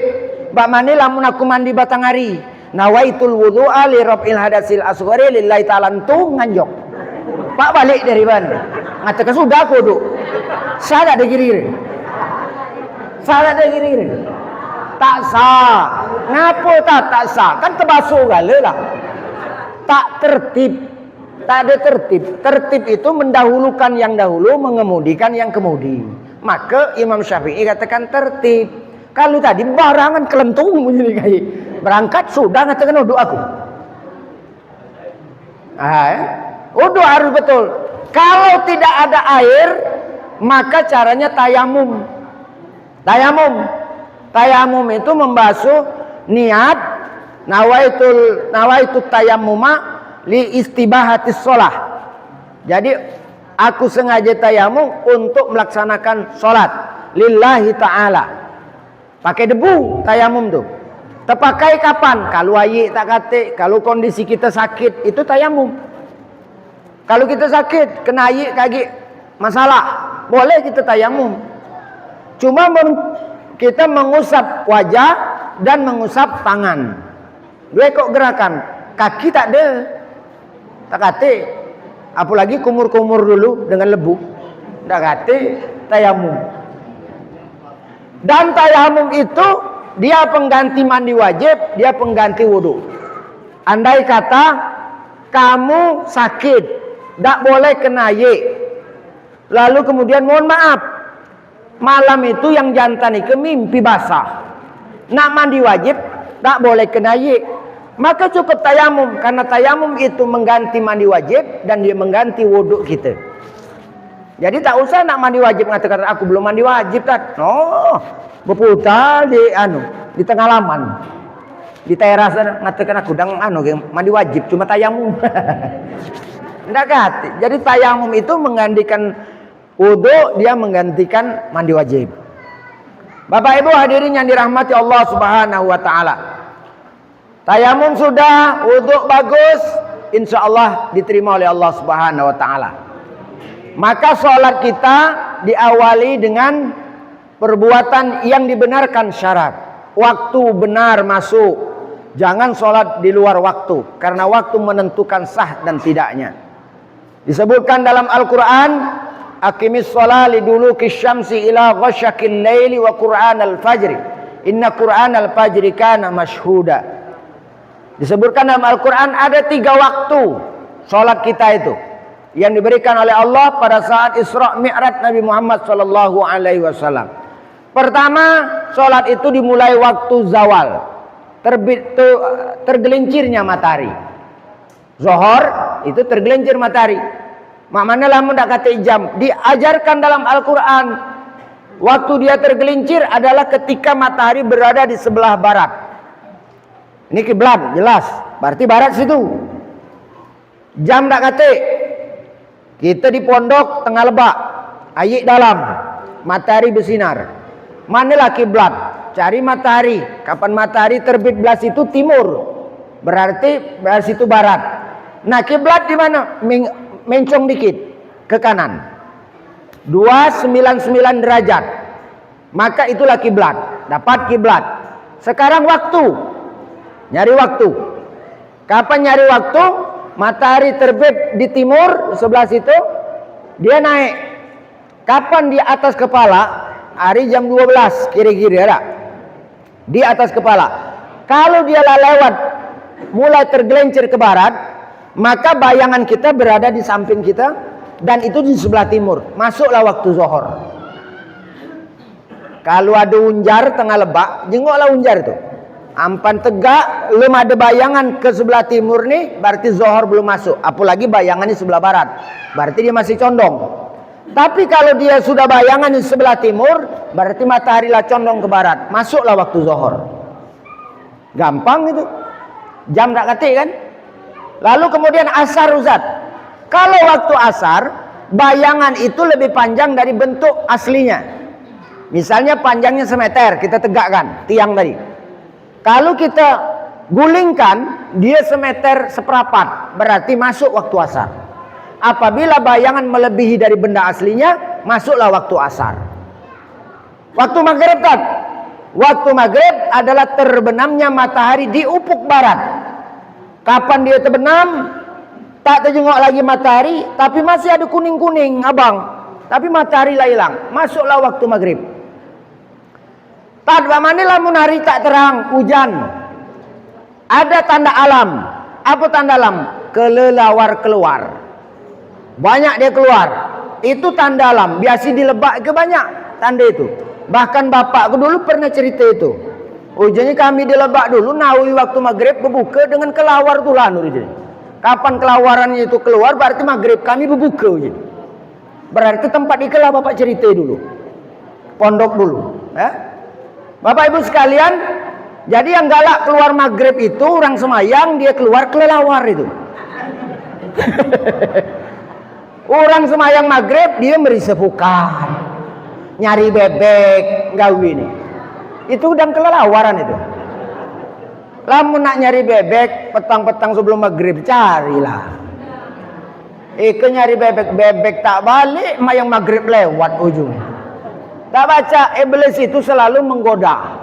Mbak mani lamun aku mandi batang hari. Nawaitul wudu'a li raf'il hadasil asghari lillahi ta'ala tuh nganjok. Pak balik dari mana? Ngatakan sudah aku wudu. Salah ada kiri. Salah ada kiri. Tak sah. Ngapo tak sah? Kan terbasuh gale lah. Tak tertib. Tak ada tertib. Tertib itu mendahulukan yang dahulu, mengemudikan yang kemudi. Maka Imam Syafi'i katakan tertib. Kalau tadi barangan kelentung begini kayak berangkat sudah katakan wudu aku. Wudu harus betul. Kalau tidak ada air, maka caranya tayamum. Tayamum itu membasuh niat nawaitu tayammuma li istibahatis sholah. Jadi aku sengaja tayamum untuk melaksanakan sholat lillahi ta'ala. Pakai debu tayamum tuh. Terpakai kapan? Kalau ayi tak kate, kalau kondisi kita sakit itu tayamum. Kalau kita sakit kena ayi kaki masalah, boleh kita tayamum. Cuma kita mengusap wajah dan mengusap tangan. Dua kok gerakan, kaki tak ada. Tak kate. Apalagi kumur-kumur dulu dengan lebu. Tak kate tayamum. Dan tayamum itu dia pengganti mandi wajib, dia pengganti wudu. Andai kata kamu sakit, tak boleh kena air. Lalu kemudian mohon maaf, malam itu yang jantan itu mimpi basah. Nak mandi wajib, tak boleh kena air. Maka cukup tayamum, karena tayamum itu mengganti mandi wajib dan dia mengganti wudu kita. Jadi tak usah nak mandi wajib mengatakan aku belum mandi wajib tak. No, berputar di tengah laman. Di teras mengatakan aku dang mandi wajib cuma tayamum. Enggak kati. Jadi tayamum itu menggantikan wudu, dia menggantikan mandi wajib. Bapak Ibu hadirin yang dirahmati Allah Subhanahu wa taala. Tayamum sudah, wudu bagus, insyaallah diterima oleh Allah Subhanahu wa taala. Maka sholat kita diawali dengan perbuatan yang dibenarkan syarat. Waktu benar masuk. Jangan sholat di luar waktu, karena waktu menentukan sah dan tidaknya. Disebutkan dalam Al-Quran, aqimis sholat liduluki syamsi ila ghasyakil laili wa qur'an al-fajri. Inna qur'an al-fajri kana mashhuda. Disebutkan dalam Al-Quran ada 3 waktu sholat kita itu yang diberikan oleh Allah pada saat Isra Mi'raj Nabi Muhammad SAW. Pertama, sholat itu dimulai waktu zawal. Tergelincirnya matahari. Zuhur itu tergelincir matahari. Maknanya lamun dak kata jam. Diajarkan dalam Al-Quran, waktu dia tergelincir adalah ketika matahari berada di sebelah barat. Ini kiblat jelas, berarti barat situ. Jam dak kata. Kita di pondok tengah lebak, ayik dalam, matahari bersinar. Manalah kiblat? Cari matahari. Kapan matahari terbit belah situ timur, berarti belah situ barat. Nah, kiblat di mana? Mencong dikit ke kanan. 299 derajat. Maka itulah kiblat. Dapat kiblat. Sekarang waktu. Nyari waktu. Kapan nyari waktu? Matahari terbit di timur sebelah situ, dia naik. Kapan di atas kepala? Hari jam 12 kira-kira di atas kepala. Kalau dia lewat mulai tergelincir ke barat, maka bayangan kita berada di samping kita dan itu di sebelah timur. Masuklah waktu zuhur. Kalau ada unjar tengah lebak, jengoklah unjar itu. Ampan tegak, belum ada bayangan ke sebelah timur nih, berarti zuhur belum masuk. Apalagi bayangan di sebelah barat, berarti dia masih condong. Tapi kalau dia sudah bayangan di sebelah timur, berarti matahari lah condong ke barat. Masuklah waktu zuhur. Gampang itu. Jam tak ketik kan? Lalu kemudian asar Ustaz. Kalau waktu asar, bayangan itu lebih panjang dari bentuk aslinya. Misalnya panjangnya semeter, kita tegakkan tiang tadi. Kalau kita gulingkan, dia semeter seperempat, berarti masuk waktu asar. Apabila bayangan melebihi dari benda aslinya, masuklah waktu asar. Waktu maghrib kan? Waktu maghrib adalah terbenamnya matahari di ufuk barat. Kapan dia terbenam? Tak terjengok lagi matahari, tapi masih ada kuning-kuning, abang. Tapi matahari lah hilang. Masuklah waktu maghrib. Tak mana lamun hari tak terang, hujan. Ada tanda alam. Apa tanda alam? Kelelawar keluar. Banyak dia keluar. Itu tanda alam. Biasa dilebak ke banyak tanda itu. Bahkan bapakku dulu pernah cerita itu. Ujiannya kami dilebak dulu. Nawi waktu maghrib berbuka dengan kelawar tulah. Kapan kelawarannya itu keluar berarti maghrib kami berbuka. Berarti tempat ikelah bapak cerita dulu. Pondok dulu. Bapak ibu sekalian. Jadi yang galak keluar maghrib itu orang semayang, dia keluar kelelawar itu. Orang semayang maghrib dia merisepukan, nyari bebek, gawi ini. Itu udah kelelawaran itu. Lamun nak nyari bebek petang-petang sebelum maghrib carilah. Ike nyari bebek tak balik, mayang maghrib lewat ujung. Tak baca iblis itu selalu menggoda.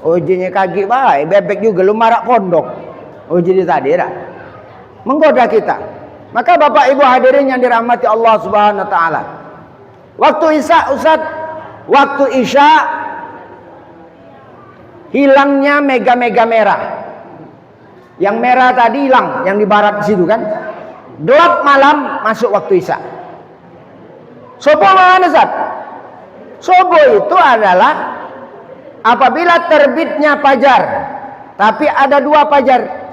Ujinya kaki baik, bebek juga lu marak pondok. Uji tadi dah. Menggoda kita. Maka Bapak Ibu hadirin yang dirahmati Allah Subhanahu wa taala. Waktu Isya Ustaz, waktu Isya hilangnya mega-mega merah. Yang merah tadi hilang, yang di barat situ kan. Gelap malam masuk waktu Isya. Subuh mana Ustaz? Subuh itu adalah apabila terbitnya fajar. Tapi ada dua fajar.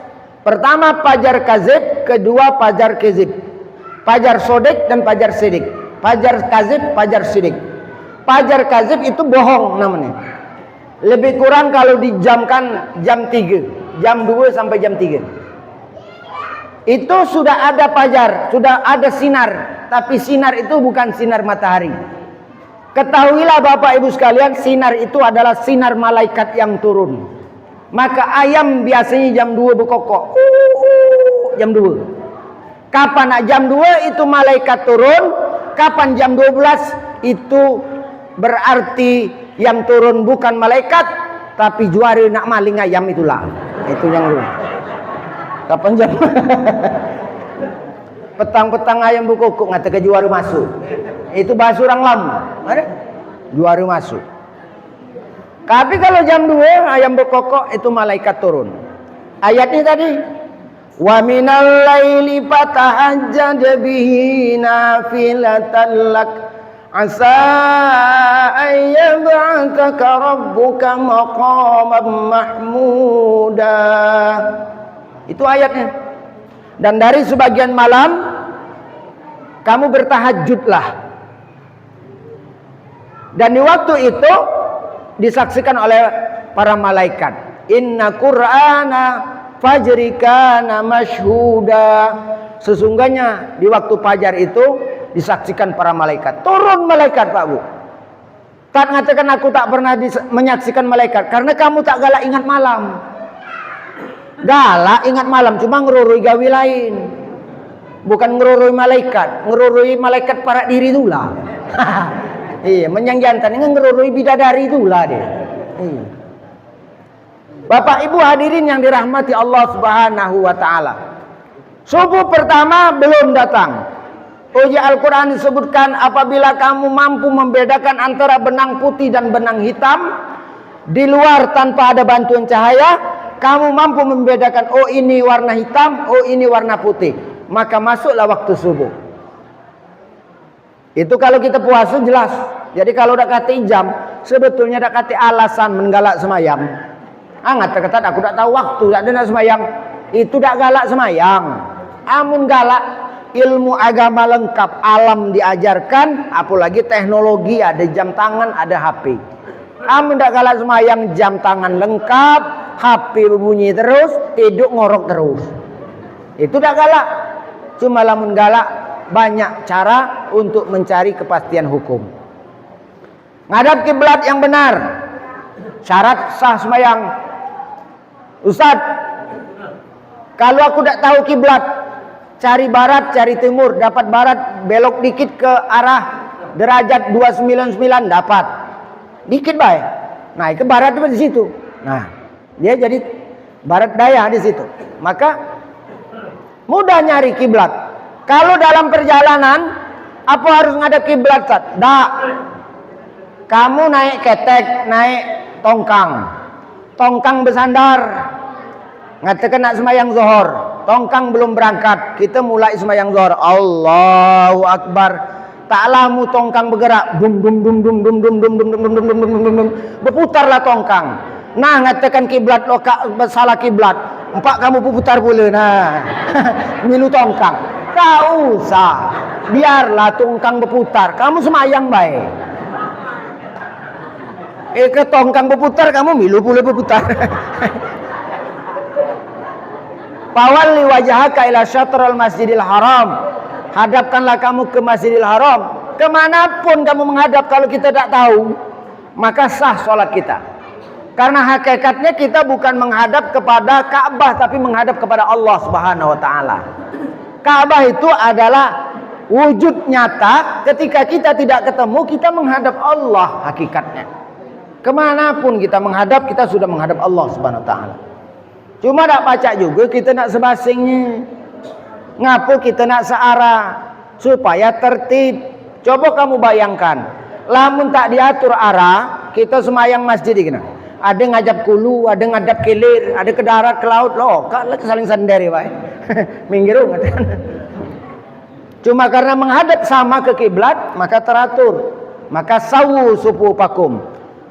Pertama fajar kazib, kedua fajar kizib. Fajar sodik dan fajar sidik. Fajar kazib, fajar sidik. Fajar kazib itu bohong namanya. Lebih kurang kalau dijamkan jam 3. Jam 2 sampai jam 3. Itu sudah ada fajar, sudah ada sinar. Tapi sinar itu bukan sinar matahari. Ketahuilah Bapak Ibu sekalian, sinar itu adalah sinar malaikat yang turun. Maka ayam biasanya jam 2 berkokok. Jam 2. Kapan jam 2 itu malaikat turun. Kapan jam 12 itu berarti Yang turun bukan malaikat, tapi juari nak maling ayam itulah. Itu yang lu. Kapan jam? Petang-petang ayam bukukuk ngata ke juari masuk. Itu bahasa orang lama. Ada? Juari masuk. Tapi kalau jam 2 ayam berkokok itu malaikat turun. Ayatnya tadi, wa minal laili fatahajjad bihi nafilatan lak asa ayyab'ataka rabbuka maqaman mahmuda. Itu ayatnya. Dan dari sebagian malam kamu bertahajudlah. Dan di waktu itu disaksikan oleh para malaikat. Inna Qur'ana fajri kana mashhuda. Sesungguhnya di waktu fajar itu disaksikan para malaikat. Turun malaikat, Pak Bu. Tak mengatakan aku tak pernah menyaksikan malaikat karena kamu tak galak ingat malam. Galak ingat malam cuma ngerurui gawi lain. Bukan ngerurui malaikat para diri itulah. Iya, menyangjantan ini ngerurui bidadari itulah dia. Iya. Bapak Ibu hadirin yang dirahmati Allah Subhanahu wa taala. Subuh pertama belum datang. Uji Al-Quran disebutkan apabila kamu mampu membedakan antara benang putih dan benang hitam di luar tanpa ada bantuan cahaya, kamu mampu membedakan oh ini warna hitam, oh ini warna putih, maka masuklah waktu subuh. Itu kalau kita puasa jelas. Jadi kalau dak kata jam, sebetulnya dak kata alasan menggalak semayang. Angat ketat aku dak tahu waktu, dak ada semayang. Itu dak galak semayang. Amun galak ilmu agama lengkap, alam diajarkan, apalagi teknologi, ada jam tangan, ada HP. Amun dak galak semayang, jam tangan lengkap, HP berbunyi terus, tidur ngorok terus. Itu dak galak. Cuma lamun galak banyak cara untuk mencari kepastian hukum. Ngadap kiblat yang benar, syarat sah sembahyang. Ustaz, kalau aku tak tahu kiblat, cari barat, cari timur, dapat barat, belok dikit ke arah derajat 299 dapat. Dikit baik. Nah, ke barat itu di situ. Nah, dia jadi barat daya di situ. Maka mudah nyari kiblat. Kalau dalam perjalanan, apa harus ngadap kiblat? Tak. Kamu naik ketek, naik tongkang. Tongkang bersandar. Ngatakan nak sembahyang zuhur. Tongkang belum berangkat. Kita mulai sembahyang zuhur. Allahu Akbar. Tak lama tongkang bergerak. Dum dum dum dum dum dum dum dum dum dum dum dum dum. Berputarlah tongkang. Nah, ngatakan kiblat lo salah kiblat. Empat kamu putar pula. Nah. Milu tongkang. Tak usah. Biarlah tongkang berputar. Kamu semayang baik. Ke tongkang berputar kamu milu pula berputar. Fawalli wajhaka ila syatrul masjidil haram. Hadapkanlah kamu ke Masjidil Haram. Kemanapun kamu menghadap kalau kita tak tahu, maka sah sholat kita. Karena hakikatnya kita bukan menghadap kepada Ka'bah, tapi menghadap kepada Allah Subhanahu wa taala. Ka'bah itu adalah wujud nyata. Ketika kita tidak ketemu, kita menghadap Allah hakikatnya. Kemanapun kita menghadap, kita sudah menghadap Allah Subhanahu wa taala. Cuma tak pacak juga kita nak sebasingnya. Ngapa kita nak searah supaya tertib. Coba kamu bayangkan, lamun tak diatur arah, kita semayang masjid ini. Ada ngadap kulu, ada ngadap kilir, ada ke darat, ke laut, loh, kalau saling sendiri, baik. Minggiru ngatakan. Cuma karena menghadap sama ke kiblat, maka teratur. Maka sawu sufufakum.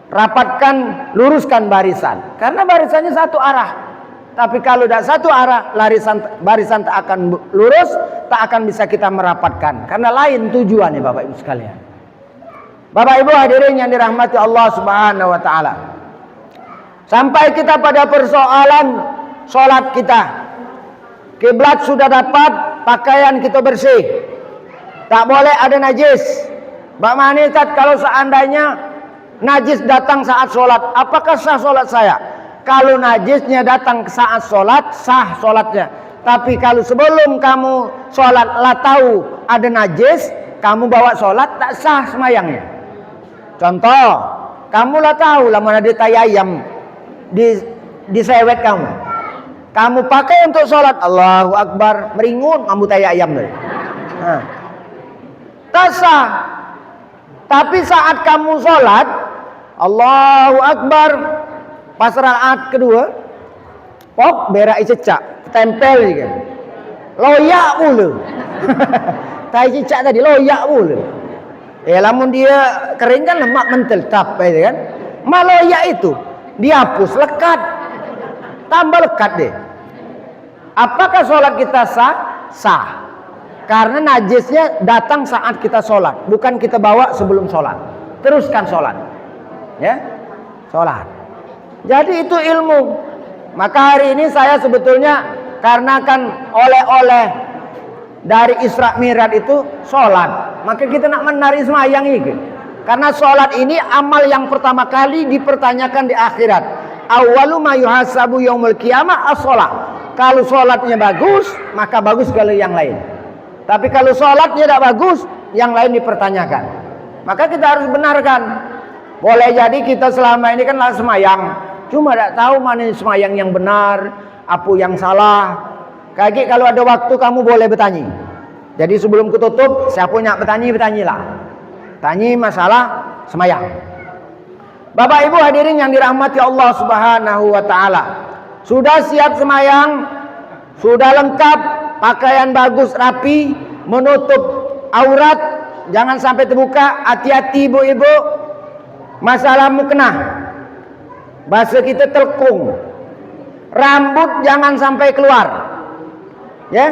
Rapatkan, luruskan barisan. Karena barisannya satu arah. Tapi kalau tidak satu arah, barisan tak akan lurus, tak akan bisa kita merapatkan. Karena lain tujuannya Bapak Ibu sekalian. Bapak Ibu hadirin yang dirahmati Allah Subhanahu wa taala. Sampai kita pada persoalan sholat kita. Kiblat sudah dapat, pakaian kita bersih. Tak boleh ada najis. Mbak Manitat, kalau seandainya najis datang saat sholat, apakah sah sholat saya? Kalau najisnya datang saat sholat, sah sholatnya. Tapi kalau sebelum kamu sholat lah tahu ada najis, kamu bawa sholat, tak sah semayangnya. Contoh, Kamu lah tahu lah mana ada tai ayam di sewet kamu. Kamu pakai untuk sholat, Allahu Akbar, meringun kamu tai ayam tadi. Tak sah. Tapi saat kamu sholat, Allahu Akbar, pas rakaat kedua, pok berak cecak, tempel juga, loyak pula. Tai cecak tadi loyak pula. Lamun dia kering kan lemak mentel tap itu kan. Maloyak itu dihapus lekat, tambah lekat deh. Apakah sholat kita sah? Sah. Karena najisnya datang saat kita sholat, bukan kita bawa sebelum sholat. Teruskan sholat, ya, sholat. Jadi itu ilmu. Maka hari ini saya sebetulnya karena kan oleh-oleh dari Isra Mi'raj itu sholat, maka kita nak menari semayang ini. Karena sholat ini amal yang pertama kali dipertanyakan di akhirat. Awwalu ma yuhasabu yaumul qiyamah as-sholat. Kalau sholatnya bagus, maka bagus kalau yang lain. Tapi kalau sholatnya tidak bagus, yang lain dipertanyakan. Maka kita harus benarkan. Boleh jadi kita selama ini kan lah semayang, cuma tidak tahu mana semayang yang benar, apa yang salah. Kaki kalau ada waktu kamu boleh bertanya. Jadi sebelum kututup, siapa punya bertanyalah. Tanya masalah semayang. Bapak Ibu hadirin yang dirahmati Allah Subhanahu wa taala. Sudah siap semayang, sudah lengkap, pakaian bagus rapi, menutup aurat, jangan sampai terbuka. Hati-hati ibu-ibu, masalah mukena. Bahasa kita telkung. Rambut jangan sampai keluar. Ya,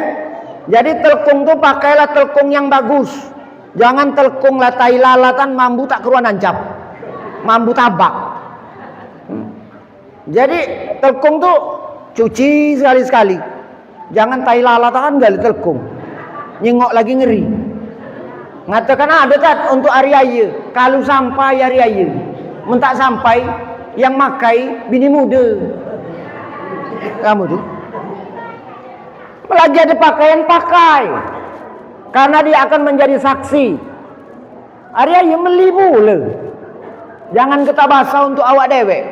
jadi telkung tuh pakailah telkung yang bagus. Jangan telkung latai lalatan mambu tak keruan nancap, mambu tabak. Jadi telkung tuh cuci sekali-sekali. Jangan tai lalatan gali telkung, nyengok lagi ngeri. Ngatakan ada tak untuk hari raya. Kalau sampai hari raya, mentak sampai yang makai bini muda. Kamu tuh. Lagi ada pakaian pakai, karena dia akan menjadi saksi. Arya yang meli pula. Jangan kita basah untuk awak dewek.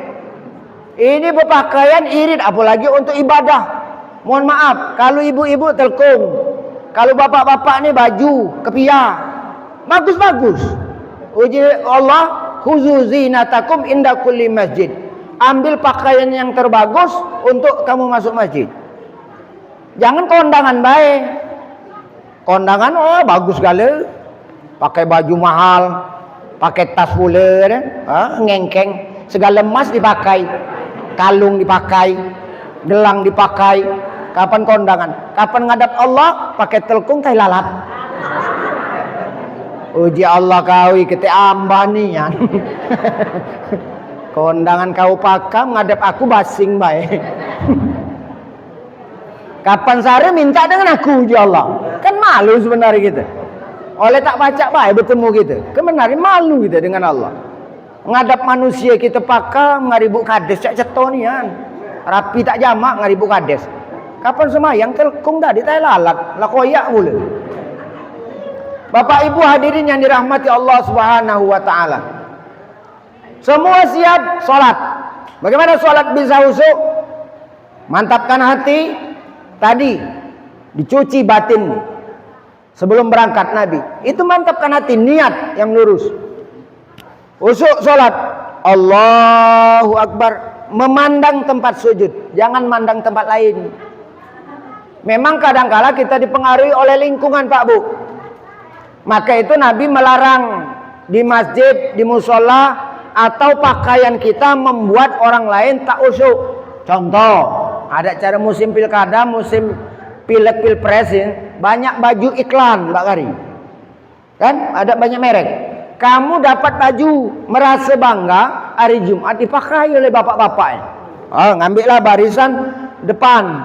Ini berpakaian irit, apalagi untuk ibadah. Mohon maaf, kalau ibu-ibu telkung, kalau bapak-bapak ni baju kepiah, bagus-bagus. Uji Allah, khuzu zinatakum inda kulli masjid. Ambil pakaian yang terbagus untuk kamu masuk masjid. Jangan kondangan baik. Kondangan bagus gale. Pakai baju mahal, pakai tas pula, ngengkeng, segala emas dipakai, kalung dipakai, gelang dipakai. Kapan kondangan? Kapan ngadap Allah? Pakai telkung tai lalat. Uji Allah kau ikut ambanian. Kondangan kau pakam ngadap aku basing baik. Kapan sare minta dengan aku ya Allah. Kan malu sebenarnya kita. Oleh tak baca baik bertemu kita. Kebenaran malu kita dengan Allah. Ngadap manusia kita pakam ngaribu kades cak cetonian. Rapi tak jamak ngaribu kades. Kapan semayang telkung tadi tai lalat, lah koyak pula. Bapak Ibu hadirin yang dirahmati Allah Subhanahu wa taala. Semua siap salat. Bagaimana salat bisa khusyuk? Mantapkan hati. Tadi dicuci batin sebelum berangkat Nabi. Itu mantapkan hati, niat yang lurus. Khusyuk salat. Allahu Akbar. Memandang tempat sujud, jangan mandang tempat lain. Memang kadangkala kita dipengaruhi oleh lingkungan Pak Bu. Maka itu Nabi melarang di masjid, di musola atau pakaian kita membuat orang lain tak khusyuk. Contoh, ada cara musim pilkada, musim pilek pilpres ya, banyak baju iklan Mbak Kari. Kan ada banyak merek. Kamu dapat baju merasa bangga hari Jumat dipakai oleh bapak-bapak. Ngambillah barisan depan.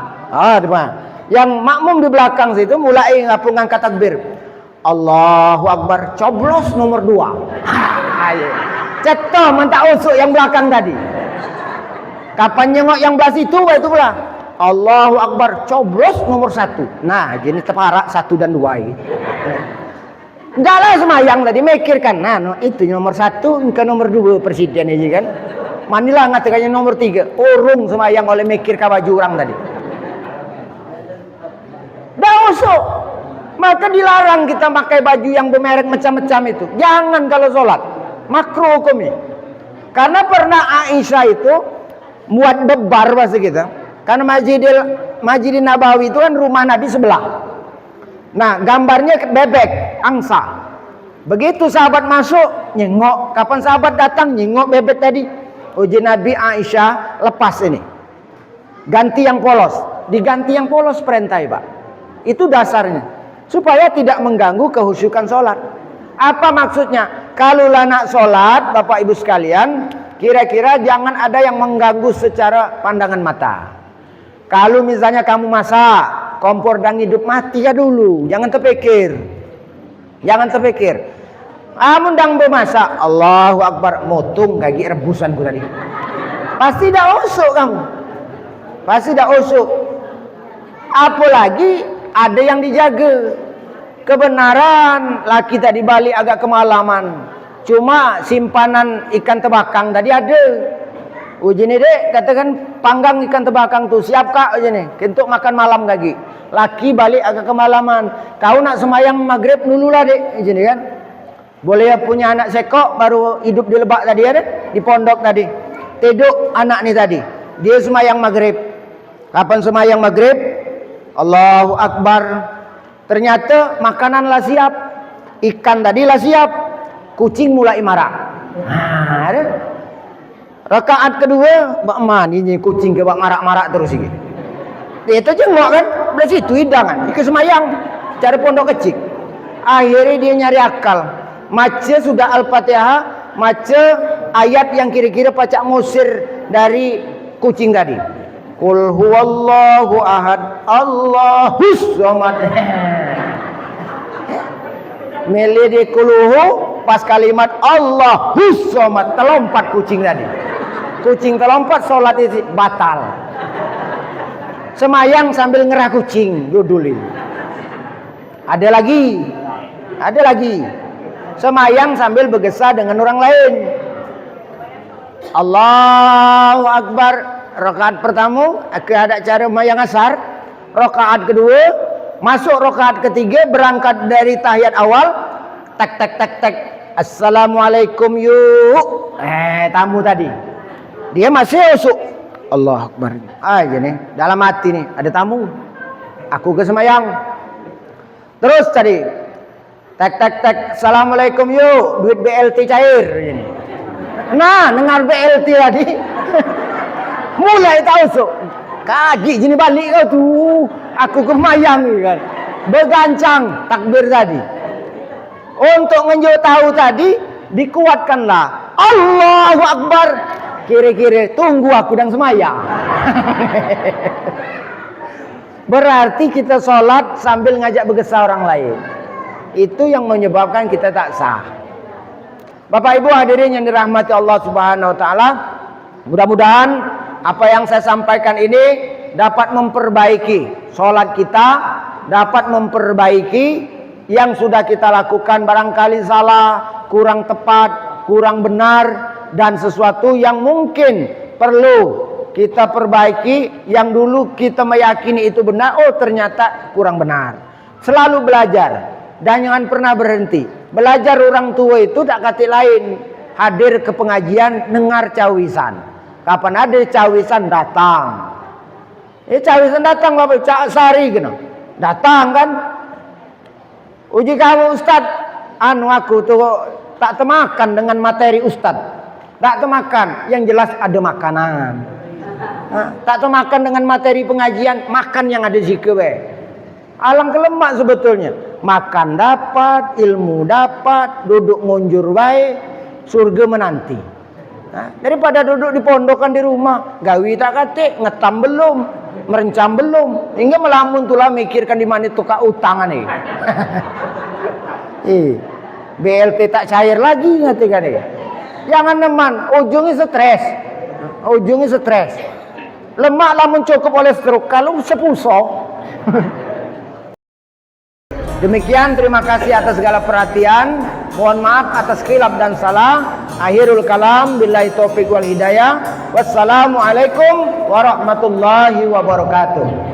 Depan. Yang makmum di belakang situ mulai ngangkat takbir. Allahu Akbar, coblos nomor 2. Ceto mentak usuk yang belakang tadi. Kapan nyengok yang belah situ itu pula. Allahu Akbar, coblos nomor 1. Nah, jadi teparak 1 dan 2 ini. Enggak lah semayang tadi mikirkan. Nah, no, itu nomor 1 ke nomor 2 presiden aja kan. Manilah ngatakannya nomor 3. Urung semayang oleh mikir ka baju orang tadi. Dah usuk. Maka dilarang kita pakai baju yang bermerek macam-macam itu. Jangan kalau sholat. Makruh hukumnya. Karena pernah Aisyah itu buat bebar bahasa kita. Karena Masjidil Nabawi itu kan rumah Nabi sebelah. Nah, gambarnya bebek, angsa. Begitu sahabat masuk, nyengok. Kapan sahabat datang, nyengok bebek tadi. Uji Nabi Aisyah, lepas ini. Ganti yang polos. Diganti yang polos perintah, Pak. Itu dasarnya. Supaya tidak mengganggu kehusyukan sholat. Apa maksudnya? Kalau nak sholat, Bapak Ibu sekalian, kira-kira jangan ada yang mengganggu secara pandangan mata. Kalau misalnya kamu masak, kompor dan hidup, mati ya dulu. Jangan terpikir. Jangan terpikir. Amun dang bermasak, Allahu Akbar, motung kaki rebusan ku tadi. Pasti dah usuk kamu. Pasti dah usuk. Apalagi ada yang dijaga. Kebenaran laki tadi balik agak kemalaman. Cuma simpanan ikan tebakang tadi ada. Uji ni dek, katakan panggang ikan tebakang tu siap kak uji ni, untuk makan malam lagi. Laki balik agak kemalaman. Kau nak semayang maghrib dulu lah dek, uji ni kan. Boleh punya anak sekok baru hidup di Lebak tadi ada, di pondok tadi. Tidur anak ni tadi, dia semayang maghrib. Kapan semayang maghrib? Allahu Akbar. Ternyata makanan lah siap, ikan tadi lah siap, kucing mulai marah. Nah, ada. Rakaat kedua, bak mani ni kucing ke bak marak-marak terus ini. Itu jengok kan, dari situ hidangan, ikut semayang, cari pondok kecil. Akhirnya dia nyari akal, maca sudah Al-Fatihah, maca ayat yang kira-kira pacak ngusir dari kucing tadi. Qul huwallahu ahad, Allahus samad. Mele dia kuluhu, pas kalimat Allahus samad, terlompat kucing tadi. Kucing terlompat, sholat itu batal. Semayang sambil ngerah kucing, judulin. Ada lagi. Semayang sambil bergesah dengan orang lain. Allahu Akbar. Rakaat pertama, ada cara semayang asar. Rakaat kedua, masuk rakaat ketiga, berangkat dari tahiyat awal. Tak. Assalamualaikum yuk. Tamu tadi. Dia masih usuk. Allah Akbar. Aja nih, dalam hati nih, ada tamu. Aku ke semayang. Terus tadi. Tak. Assalamualaikum yuk. Duit BLT cair. Nah, dengar BLT tadi. Mulai tak usuk. Kaji jini balik kau tuh. Aku ke semayang kan. Bergancang takbir tadi. Untuk ngenjuk tahu tadi, dikuatkanlah. Allahu Akbar. Kira-kira tunggu aku dan semayang. Berarti kita sholat sambil ngajak bergesah orang lain. Itu yang menyebabkan kita tak sah. Bapak Ibu hadirin yang dirahmati Allah Subhanahu wa taala, mudah-mudahan apa yang saya sampaikan ini dapat memperbaiki sholat kita, dapat memperbaiki yang sudah kita lakukan barangkali salah, kurang tepat, kurang benar, dan sesuatu yang mungkin perlu kita perbaiki, yang dulu kita meyakini itu benar, oh ternyata kurang benar. Selalu belajar dan jangan pernah berhenti. Belajar orang tua itu tak kata lain, hadir ke pengajian, dengar cawisan. Kapan ada cawisan datang. Cawisan datang Bapak, Cak Sari kena. Datang kan. Uji kamu Ustaz, aku tuh tak temakan dengan materi Ustaz. Tak termakan, yang jelas ada makanan. Tak termakan dengan materi pengajian, makan yang ada zikir. Alang kelemak sebetulnya. Makan dapat, ilmu dapat, duduk ngunjur baik, surga menanti. Daripada duduk di pondokan di rumah, gawi tak katik, ngetam belum, merencam belum, hingga melamun tulah mikirkan di mana tukar utangan nih. BLT tak cair lagi ngatikan nih. Jangan teman, ujungnya stres. Lemak lamun cukup oleh stroke, kalau sepusok. Demikian, terima kasih atas segala perhatian. Mohon maaf atas khilaf dan salah. Akhirul kalam, billahi taufiq wal hidayah. Wassalamualaikum warahmatullahi wabarakatuh.